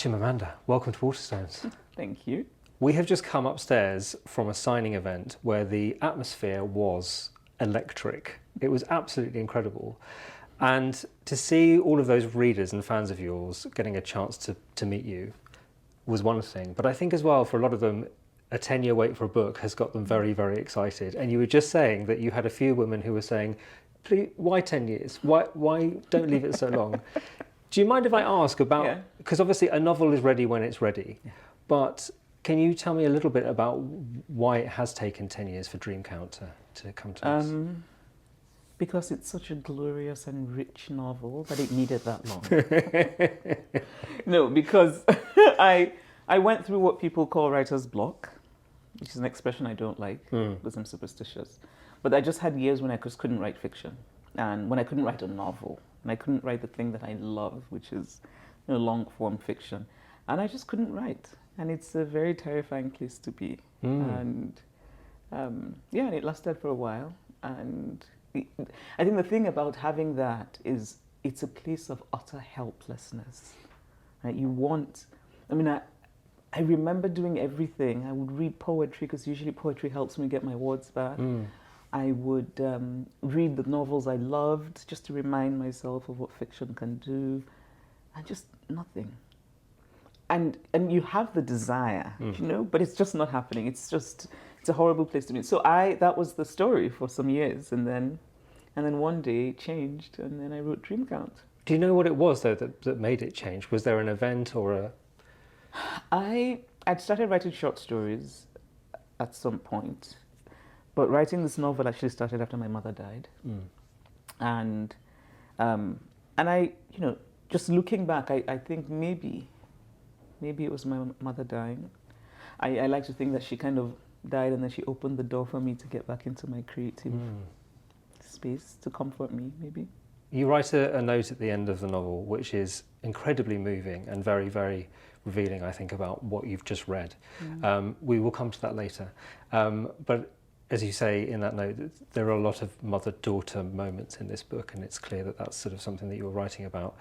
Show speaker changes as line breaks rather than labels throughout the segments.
Chimamanda, welcome to Waterstones.
Thank you.
We have just come upstairs from a signing event where the atmosphere was electric. It was absolutely incredible. And to see all of those readers and fans of yours getting a chance to meet you was one thing. But I think as well, for a lot of them, a 10-year wait for a book has got them very, very excited. And you were just saying that you had a few women who were saying, please, why 10 years? Why don't leave it so long? Do you mind if I ask about, because obviously a novel is ready when it's ready, but can you tell me a little bit about why it has taken 10 years for Dream Count to come to us?
Because it's such a glorious and rich novel that it needed that long. No, because I went through what people call writer's block, which is an expression I don't like because I'm superstitious. But I just had years when I just couldn't write fiction, and when I couldn't write a novel, and I couldn't write the thing that I love, which is long form fiction, and I just couldn't write. And it's a very terrifying place to be. And and it lasted for a while. And I think the thing about having that is it's a place of utter helplessness. Right? I remember doing everything. I would read poetry because usually poetry helps me get my words back. I would read the novels I loved just to remind myself of what fiction can do, and just nothing. And you have the desire, but it's just not happening. It's a horrible place to be. So that was the story for some years, and then one day it changed, and then I wrote Dream Count.
Do you know what it was though that made it change? Was there an event or a?
I'd started writing short stories at some point, but writing this novel actually started after my mother died, and I just looking back, I think maybe it was my mother dying. I like to think that she kind of died and then she opened the door for me to get back into my creative space to comfort me, maybe.
You write a note at the end of the novel, which is incredibly moving and very, very revealing, I think, about what you've just read. We will come to that later. But as you say in that note, there are a lot of mother-daughter moments in this book, and it's clear that that's sort of something that you were writing about.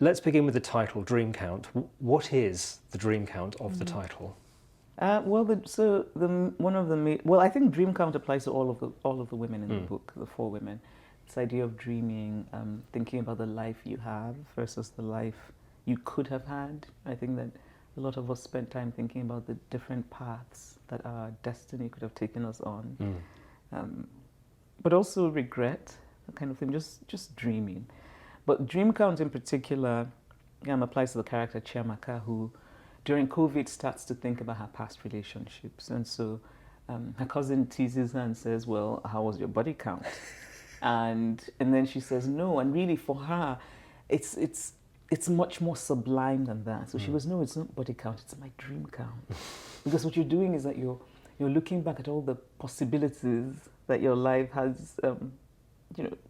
Let's begin with the title, Dream Count. What is the dream count of the title?
I think Dream Count applies to all of the women in the book, the 4 women. This idea of dreaming, thinking about the life you have versus the life you could have had. I think that a lot of us spend time thinking about the different paths that our destiny could have taken us on. But also regret, that kind of thing, just dreaming. But Dream Count in particular applies to the character Chiamaka, who during COVID starts to think about her past relationships. And so her cousin teases her and says, well, how was your body count? and then she says no, and really for her, it's much more sublime than that. So she goes, no, it's not body count, it's my dream count. Because what you're doing is that you're looking back at all the possibilities that your life has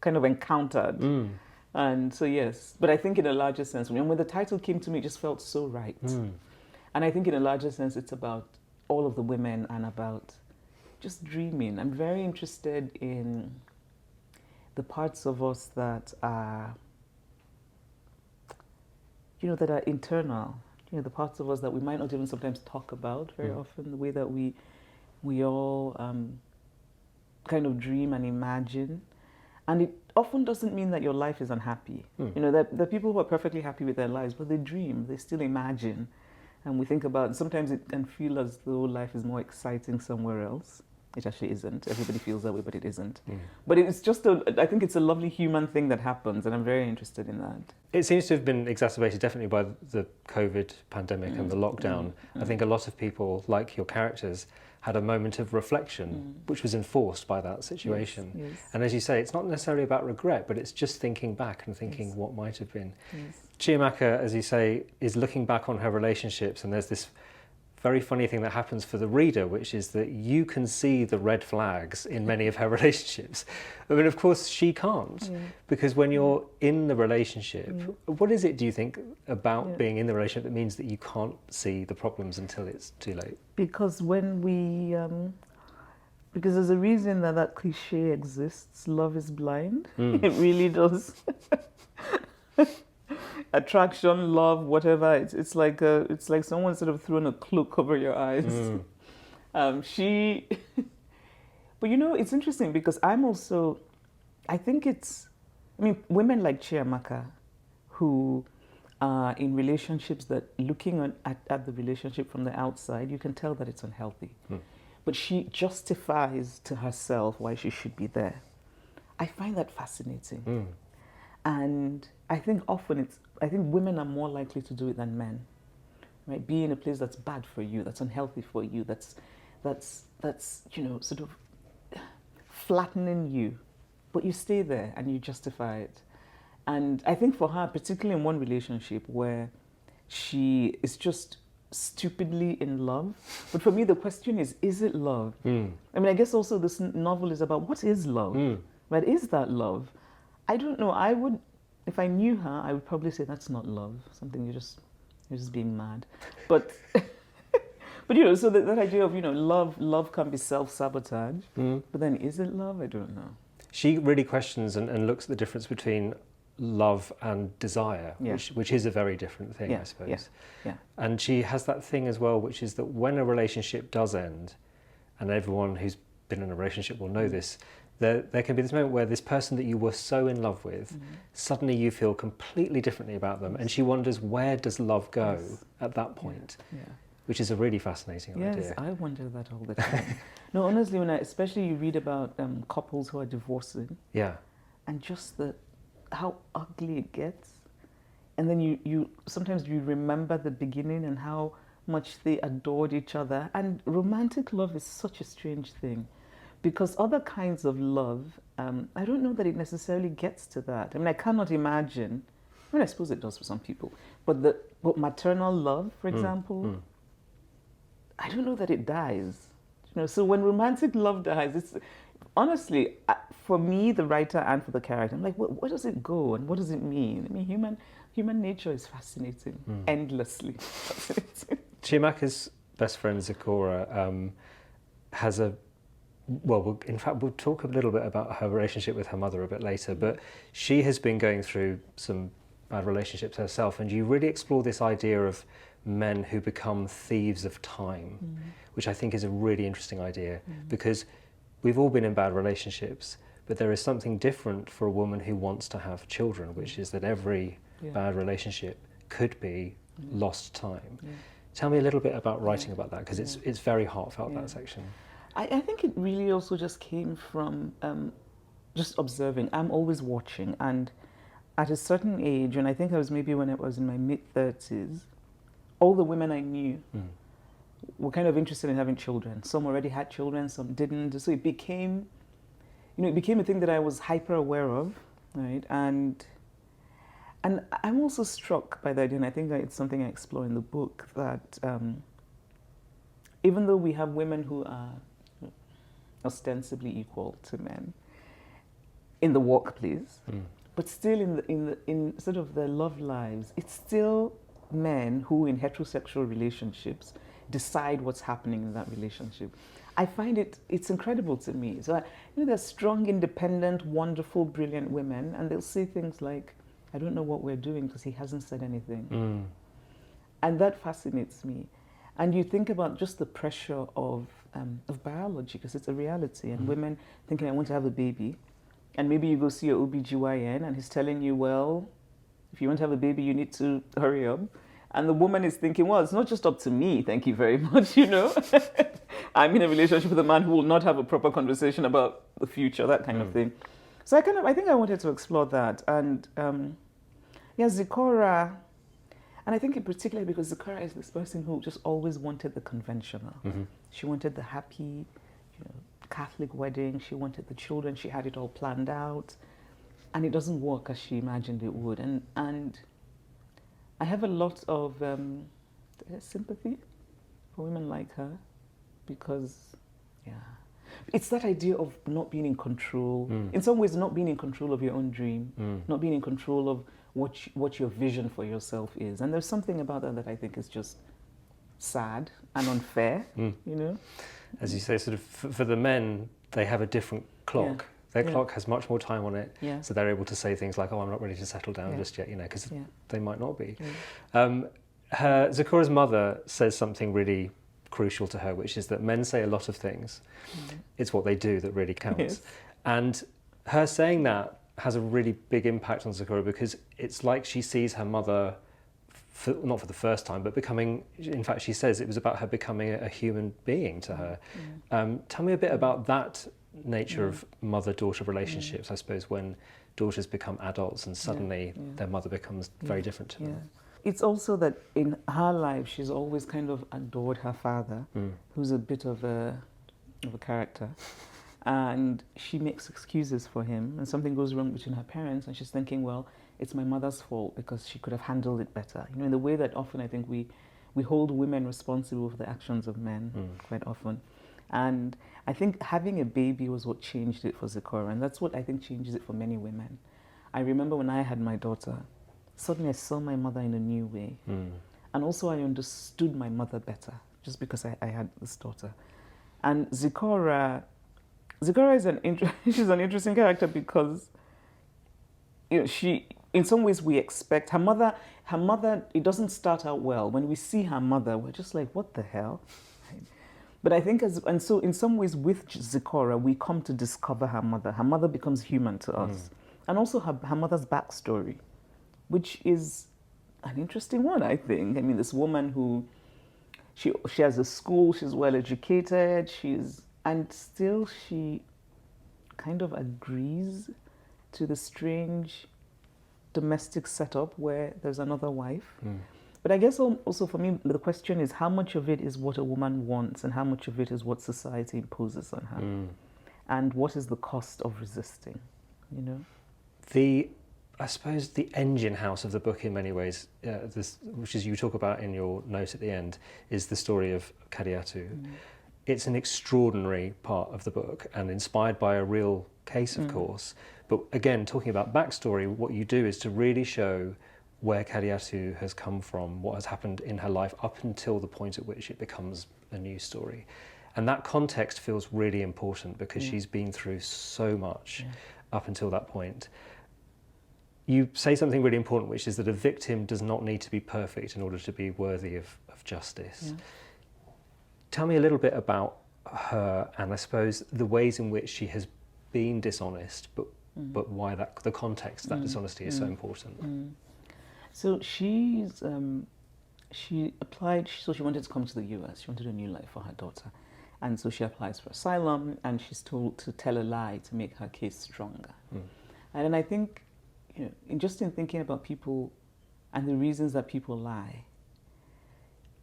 kind of encountered. And so yes, but I think in a larger sense, when the title came to me, it just felt so right. And I think in a larger sense, it's about all of the women and about just dreaming. I'm very interested in the parts of us that are, that are internal. The parts of us that we might not even sometimes talk about very often, the way that we all kind of dream and imagine. And it often doesn't mean that your life is unhappy. There are people who are perfectly happy with their lives, but they dream, they still imagine. And we think about, sometimes it can feel as though life is more exciting somewhere else. It actually isn't. Everybody feels that way, but it isn't. But it's just, I think it's a lovely human thing that happens, and I'm very interested in that.
It seems to have been exacerbated definitely by the COVID pandemic and the lockdown. I think a lot of people, like your characters, had a moment of reflection, which was enforced by that situation.
Yes.
And as you say, it's not necessarily about regret, but it's just thinking back and thinking what might have been. Chiamaka, as you say, is looking back on her relationships, and there's this very funny thing that happens for the reader, which is that you can see the red flags in many of her relationships. I mean, of course, she can't, because when you're in the relationship, what is it, do you think, about being in the relationship that means that you can't see the problems until it's too late?
Because because there's a reason that cliche exists, love is blind. It really does. attraction, love, whatever. It's like someone sort of thrown a cloak over your eyes. She, but it's interesting because I think women like Chiamaka, who are in relationships that looking at the relationship from the outside, you can tell that it's unhealthy. But she justifies to herself why she should be there. I find that fascinating. And I think women are more likely to do it than men. Right? Be in a place that's bad for you, that's unhealthy for you, that's sort of flattening you. But you stay there and you justify it. And I think for her, particularly in one relationship where she is just stupidly in love. But for me, the question is it love? I guess also this novel is about what is love? But is that love? I don't know. If I knew her, I would probably say that's not love. Something you're just being mad. But but so that idea of love can be self-sabotage. But then is it love? I don't know.
She really questions and looks at the difference between love and desire, which is a very different thing, I suppose.
Yeah.
And she has that thing as well, which is that when a relationship does end, and everyone who's been in a relationship will know this, there can be this moment where this person that you were so in love with, suddenly you feel completely differently about them, and she wonders, where does love go at that point? Which is a really fascinating idea.
Yes, I wonder that all the time. No, honestly, especially you read about couples who are divorcing, and just how ugly it gets, and then you sometimes you remember the beginning and how much they adored each other. And romantic love is such a strange thing, because other kinds of love, I don't know that it necessarily gets to that. I cannot imagine. I suppose it does for some people, but maternal love, for example, I don't know that it dies. So when romantic love dies, it's honestly, for me, the writer, and for the character, I'm like, where does it go and what does it mean? Human nature is fascinating, endlessly fascinating.
Chiamaka's best friend Zikora has in fact, we'll talk a little bit about her relationship with her mother a bit later, but she has been going through some bad relationships herself, and you really explore this idea of men who become thieves of time, which I think is a really interesting idea, because we've all been in bad relationships, but there is something different for a woman who wants to have children, which is that every bad relationship could be lost time. Tell me a little bit about writing about that, because it's very heartfelt, that section.
I think it really also just came from just observing. I'm always watching, and at a certain age, and I think I was maybe when I was in my mid-30s, all the women I knew were kind of interested in having children. Some already had children, some didn't. So it became a thing that I was hyper aware of, right? And I'm also struck by the idea, and I think that it's something I explore in the book, that even though we have women who are ostensibly equal to men in the workplace, but still in sort of their love lives, it's still men who in heterosexual relationships decide what's happening in that relationship. I find it's incredible to me. So they're strong, independent, wonderful, brilliant women, and they'll say things like, I don't know what we're doing because he hasn't said anything. And that fascinates me. And you think about just the pressure of biology, because it's a reality, and women thinking, I want to have a baby, and maybe you go see your OBGYN and he's telling you, well, if you want to have a baby, you need to hurry up. And the woman is thinking, well, it's not just up to me, thank you very much, I'm in a relationship with a man who will not have a proper conversation about the future, that kind of thing. So I think I wanted to explore that. And Zikora, and I think in particular because Zikora is this person who just always wanted the conventional. She wanted the happy, Catholic wedding. She wanted the children. She had it all planned out. And it doesn't work as she imagined it would. And I have a lot of sympathy for women like her, because, it's that idea of not being in control. In some ways, not being in control of your own dream, not being in control of what your vision for yourself is. And there's something about that I think is just sad and unfair,
As you say, sort of for the men, they have a different clock. Their clock has much more time on it,
Yeah.
so they're able to say things like, "Oh, I'm not ready to settle down just yet," because they might not be. Zikora's mother says something really crucial to her, which is that men say a lot of things. It's what they do that really counts.
Yes.
And her saying that has a really big impact on Zikora, because it's like she sees her mother, not for the first time, but becoming, in fact, she says it was about her becoming a human being to her. Tell me a bit about that nature of mother-daughter relationships, I suppose, when daughters become adults and suddenly their mother becomes very different to them.
It's also that in her life, she's always kind of adored her father, who's a bit of a character. And she makes excuses for him, and something goes wrong between her parents, and she's thinking, well, it's my mother's fault because she could have handled it better. You know, in the way that often I think we hold women responsible for the actions of men quite often. And I think having a baby was what changed it for Zikora, and that's what I think changes it for many women. I remember when I had my daughter, suddenly I saw my mother in a new way. And also I understood my mother better, just because I had this daughter. And Zikora is she's an interesting character because, you know, she, in some ways we expect her mother, it doesn't start out well. When we see her mother, we're just like, what the hell? But I think, and so in some ways with Zikora, we come to discover her mother. Her mother becomes human to us. And also her mother's backstory, which is an interesting one, I think. I mean, this woman who, she has a school, she's well educated, and still she kind of agrees to the strange domestic setup where there's another wife. But I guess also for me, the question is how much of it is what a woman wants and how much of it is what society imposes on her? And what is the cost of resisting, you know?
I suppose the engine house of the book in many ways, which is you talk about in your note at the end, is the story of Kadiatu. It's an extraordinary part of the book and inspired by a real case, of course. But again, talking about backstory, what you do is to really show where Kadiatu has come from, what has happened in her life up until the point at which it becomes a new story. And that context feels really important because she's been through so much up until that point. You say something really important, which is that a victim does not need to be perfect in order to be worthy of justice. Tell me a little bit about her and I suppose the ways in which she has been dishonest, but why the context of that dishonesty is so important.
So she applied, so she wanted to come to the US, she wanted a new life for her daughter. And so she applies for asylum and she's told to tell a lie to make her case stronger. And then I think, you know, in thinking about people and the reasons that people lie,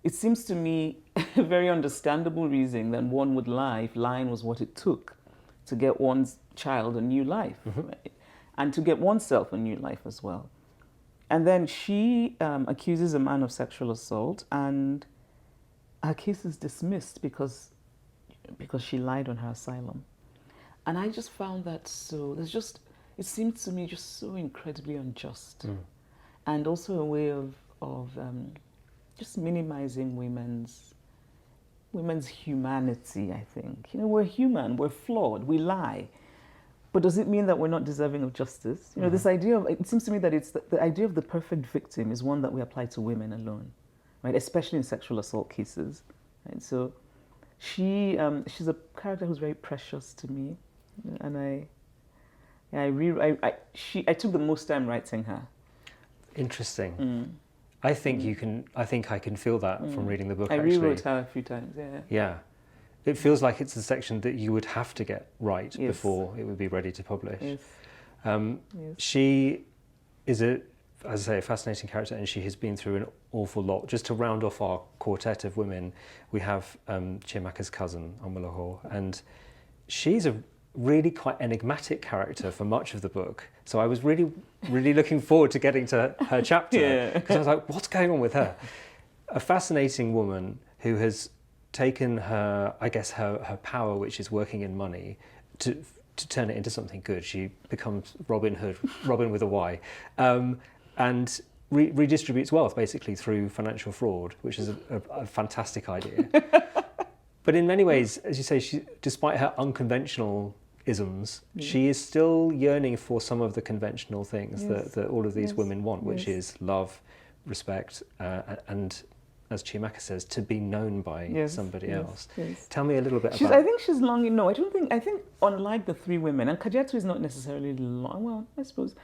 it seems to me a very understandable reason that one would lie if lying was what it took to get one's child a new life, right? And to get oneself a new life as well. And then she accuses a man of sexual assault, and her case is dismissed because she lied on her asylum. And I just found that it seemed to me just so incredibly unjust, and also a way of just minimizing women's humanity, I think. You know, we're human, we're flawed, we lie. But does it mean that we're not deserving of justice? You know, this idea of, it seems to me that it's the idea of the perfect victim is one that we apply to women alone, right? Especially in sexual assault cases, right? So she's a character who's very precious to me. And I took the most time writing her.
Interesting. I think I can feel that from reading the book.
I
actually
rewrote her a few times.
Yeah, it feels like it's a section that you would have to get right before it would be ready to publish. She is as I say, a fascinating character, and she has been through an awful lot. Just to round off our quartet of women, we have Chiamaka's cousin, Omoloho, and she's a really quite enigmatic character for much of the book. So I was really, really looking forward to getting to her chapter, because I was like, what's going on with her? A fascinating woman who has taken her, I guess, her power, which is working in money, to turn it into something good. She becomes Robin Hood, Robin with a Y, and redistributes wealth basically through financial fraud, which is a fantastic idea. But in many ways, as you say, despite her unconventional isms, she is still yearning for some of the conventional things that all of these women want, which is love, respect, and, as Chimamanda says, to be known by somebody else. Tell me a little bit about...
I think she's longing... No, I think unlike the three women, and Katu is not necessarily long, well, I suppose,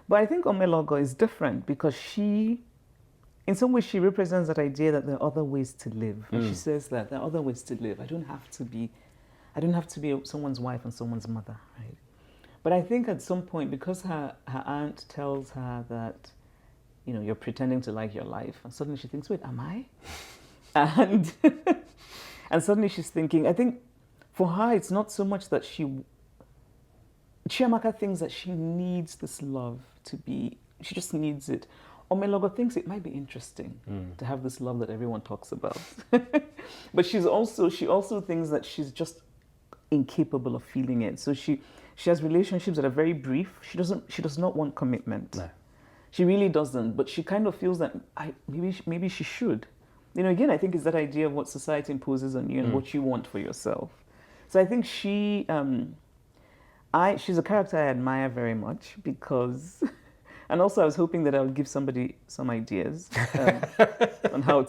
but I think Omelogo is different because she, in some ways, she represents that idea that there are other ways to live. And she says that there are other ways to live. I don't have to be someone's wife and someone's mother, right? But I think at some point, because her aunt tells her that, you know, you're pretending to like your life, and suddenly she thinks, wait, am I? And and suddenly she's thinking, I think for her, it's not so much that Chiamaka thinks that she needs this love to be, she just needs it. Omelogo thinks it might be interesting to have this love that everyone talks about. But she also thinks that she's just incapable of feeling it. So she has relationships that are very brief. She does not want commitment. No. She really doesn't, but she kind of feels that maybe she should. You know, again, I think it's that idea of what society imposes on you and what you want for yourself. So I think she's a character I admire very much because, and also I was hoping that I would give somebody some ideas on how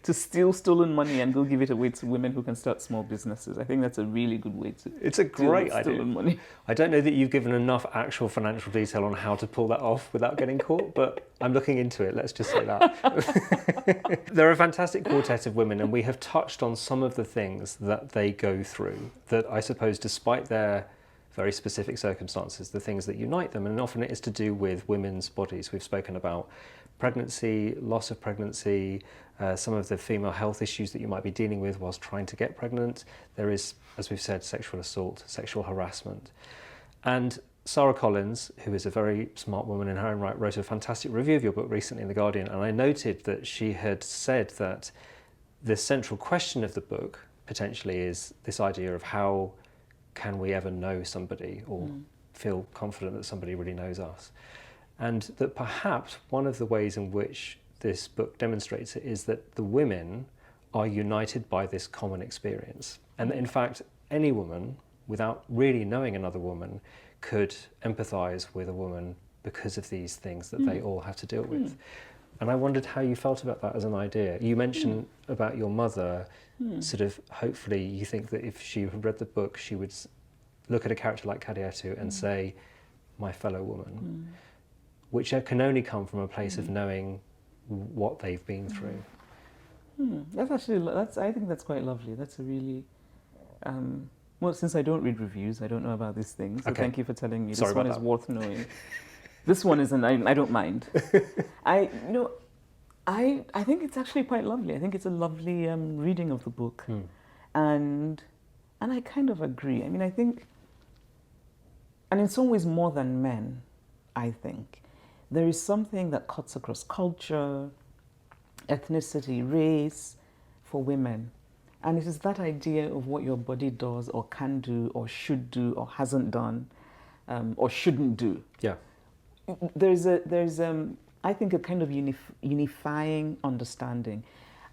to steal stolen money and go give it away to women who can start small businesses. I think that's a really good way to
It's a great idea.
Stolen money.
I don't know that you've given enough actual financial detail on how to pull that off without getting caught, but I'm looking into it, let's just say that. They're a fantastic quartet of women, and we have touched on some of the things that they go through that I suppose, despite their very specific circumstances, the things that unite them, and often it is to do with women's bodies. We've spoken about pregnancy, loss of pregnancy, some of the female health issues that you might be dealing with whilst trying to get pregnant. There is, as we've said, sexual assault, sexual harassment. And Sarah Collins, who is a very smart woman in her own right, wrote a fantastic review of your book recently in The Guardian, and I noted that she had said that the central question of the book potentially is this idea of how can we ever know somebody or feel confident that somebody really knows us. And that perhaps one of the ways in which this book demonstrates it is that the women are united by this common experience. And that in fact, any woman, without really knowing another woman, could empathise with a woman because of these things that they all have to deal with. And I wondered how you felt about that as an idea. You mentioned about your mother, sort of, hopefully you think that if she had read the book, she would look at a character like Katu and say, my fellow woman, which can only come from a place of knowing what they've been through.
I think that's quite lovely. That's a really, well, since I don't read reviews, I don't know about these things. So thank you for telling me. This one is worth knowing. This one isn't, I don't mind. I think it's actually quite lovely. I think it's a lovely reading of the book. And I kind of agree. I mean, I think, and in some ways more than men, I think, there is something that cuts across culture, ethnicity, race for women. And it is that idea of what your body does or can do or should do or hasn't done or shouldn't do.
Yeah.
There's I think a kind of unifying understanding.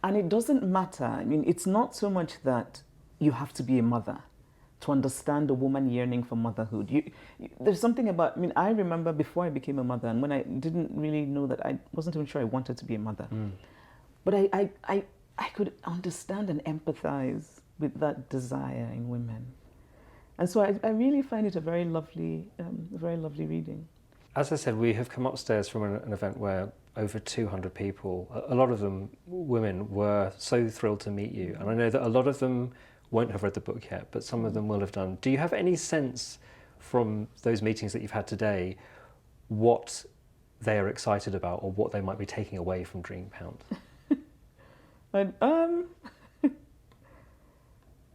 And it doesn't matter. I mean, it's not so much that you have to be a mother to understand a woman yearning for motherhood. There's something about, I mean, I remember before I became a mother, and when I didn't really know that, I wasn't even sure I wanted to be a mother. But I could understand and empathize with that desire in women. And so I really find it a very lovely reading.
As I said, we have come upstairs from an event where over 200 people, a lot of them women, were so thrilled to meet you. And I know that a lot of them won't have read the book yet, but some of them will have done. Do you have any sense from those meetings that you've had today what they are excited about or what they might be taking away from Dream Pound?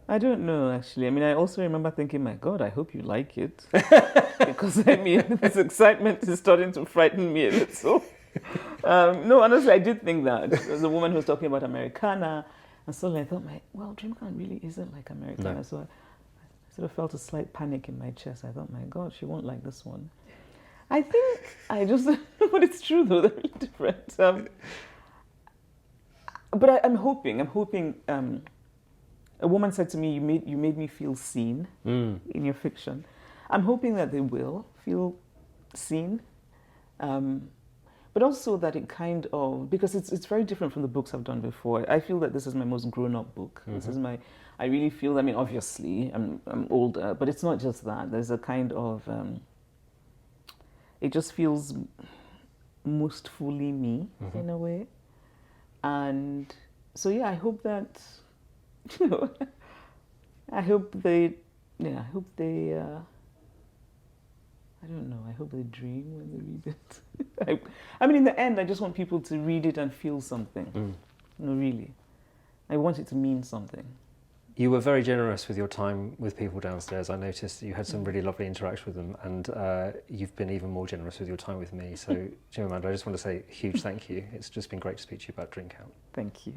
I don't know, actually. I mean, I also remember thinking, my God, I hope you like it. Because, I mean, this excitement is starting to frighten me a little. No, honestly, I did think that. There was a woman who was talking about Americana, and suddenly I thought, well, DreamCon really isn't like Americana. No. So I sort of felt a slight panic in my chest. I thought, my God, she won't like this one. I think but it's true though, they're really different. But I'm hoping A woman said to me, you made me feel seen in your fiction. I'm hoping that they will feel seen, but also that it kind of, because it's very different from the books I've done before. I feel that this is my most grown-up book. This is I really feel, I mean, obviously I'm older, but it's not just that. There's a kind of, it just feels most fully me in a way. And so, yeah, I hope that, you know, I hope they, I don't know, I hope they dream when they read it. I mean, in the end, I just want people to read it and feel something. No, really. I want it to mean something.
You were very generous with your time with people downstairs. I noticed that you had some really lovely interaction with them, and you've been even more generous with your time with me. So, Chimamanda, I just want to say a huge thank you. It's just been great to speak to you about Drink Out.
Thank you.